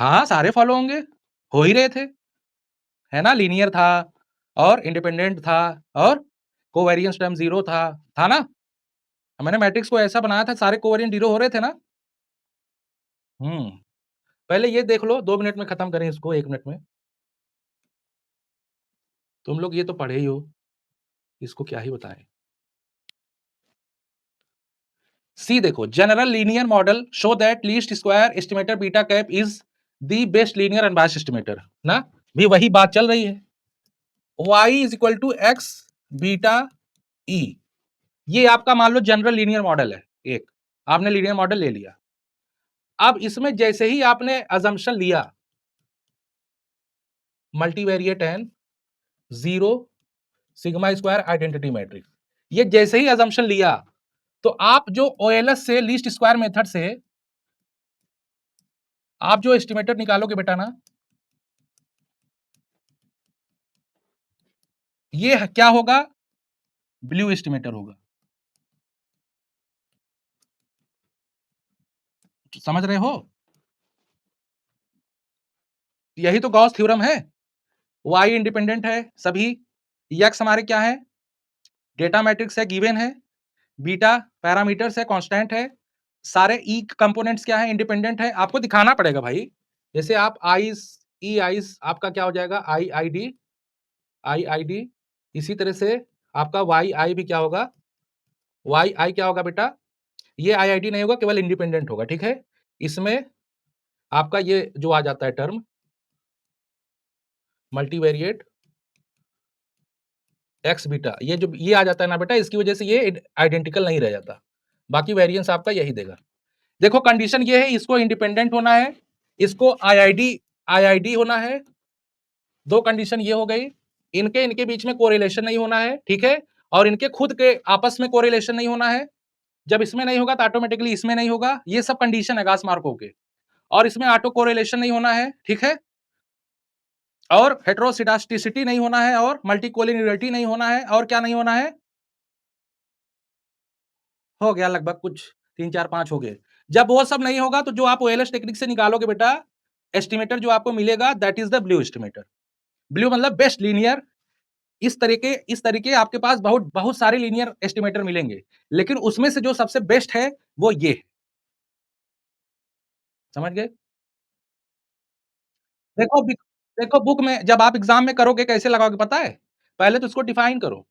हाँ, सारे फॉलो होंगे, हो ही रहे थे, है ना? लीनियर था और इंडिपेंडेंट था और कोवेरिएंस टर्म 0 था ना? मैंने मैट्रिक्स को ऐसा बनाया था सारे कोवेरिएंट 0 हो रहे थे ना? हुँ, पहले ये देख लो 2 मिनट में खत्म करें इसको 1 मिनट में। तुम लोग ये तो पढ़े ही हो, इसको क्या ही बताएँ। सी देखो, general linear model show that least square estimator beta cap is the best linear unbiased estimator ना? भी वही बात चल रही है। y is equal to X beta E, ये आपका मान लो जनरल लीनियर मॉडल है एक, आपने लीनियर मॉडल ले लिया। अब इसमें जैसे ही आपने अजम्पशन लिया multivariate N, zero, sigma square identity matrix, ये जैसे ही अजम्पशन लिया तो आप जो ओएलएस से लीस्ट स्क्वायर मेथड से आप जो एस्टिमेटर निकालोगे बेटा ना, ये क्या होगा? ब्लू एस्टिमेटर होगा। समझ रहे हो? यही तो गॉस थ्योरम है। y इंडिपेंडेंट है सभी, x हमारे क्या है? डेटा मैट्रिक्स है, गिवन है, बीटा पैरामीटर्स है, कांस्टेंट है, सारे ई कंपोनेंट्स क्या है? इंडिपेंडेंट है। आपको दिखाना पड़ेगा भाई। जैसे आप आईज ई आईज आपका क्या हो जाएगा? आई आई डी, इसी तरह से आपका वाई आई भी क्या होगा? वाई आई क्या होगा बेटा? ये आई आई डी नहीं होगा, केवल इंडिपेंडेंट होगा, ठीक है? इसमें आपका ये जो आ जाता है टर्म मल्टीवेरिएट एक्स बीटा, ये जो ये आ जाता है ना बेटा, इसकी वजह से ये आइडेंटिकल नहीं रह जाता। बाकी वेरिएंस आपका यही देगा। देखो कंडीशन ये है, इसको इंडिपेंडेंट होना है, इसको आईआईडी होना है। दो कंडीशन ये हो गई, इनके इनके बीच में कोरिलेशन नहीं होना है, ठीक है? और इनके खुद के आपस में कोरिलेशन नहीं होना है। जब इसमें नहीं होगा तो ऑटोमेटिकली इसमें नहीं होगा। ये सब कंडीशन है गास मार्कोव के। और इसमें ऑटो कोरिलेशन नहीं होना है, ठीक है? और हेटेरोसिडास्टिसिटी नहीं होना है और मल्टीकोलिनियरिटी नहीं होना है और क्या नहीं होना है? हो गया लगभग कुछ 3 4 5 हो गए। जब वो सब नहीं होगा तो जो आप ओएलएस टेक्निक से निकालोगे बेटा, एस्टिमेटर जो आपको मिलेगा that is the blue estimator. Blue मतलब बेस्ट लीनियर। इस तरीके आपके पास बहुत बहुत सारे लीनियर एस्टिमेटर मिलेंगे, लेकिन उसमें से जो सबसे बेस्ट है वो ये है। समझ गए? देखो देखो बुक में जब आप एग्जाम में करोगे कैसे लगाओगे पता है? पहले तो इसको डिफाइन करो।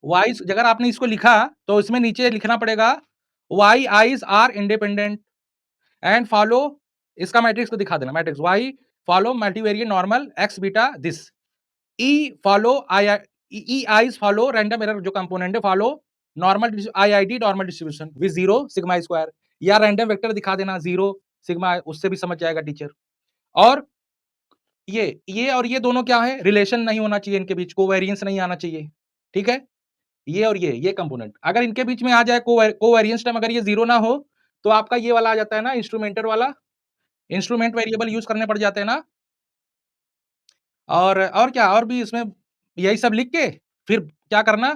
वाइज अगर आपने इसको लिखा तो इसमें नीचे लिखना पड़ेगा Y I's are independent and follow, इसका मैट्रिक्स को दिखा देना, matrix Y follow multivariate normal X beta this, E follow I E I's follow random error जो कंपोनेंट है follow normal IID normal distribution with zero sigma square, या random vector दिखा देना zero sigma, उससे भी समझ जाएगा टीचर। और ये और ये दोनों क्या है? रिलेशन नहीं होना चाहिए, इनके बीच कोवेरिएंस नहीं आना चाहिए, ठीक है? ये और ये कंपोनेंट अगर इनके बीच में आ जाए कोवेरिएंस टर्म, अगर ये जीरो ना हो तो आपका ये वाला आ जाता है ना इंस्ट्रूमेंटर वाला, इंस्ट्रूमेंट वेरिएबल यूज करने पड़ जाते हैं ना। और क्या और भी इसमें यही सब लिख के फिर क्या करना,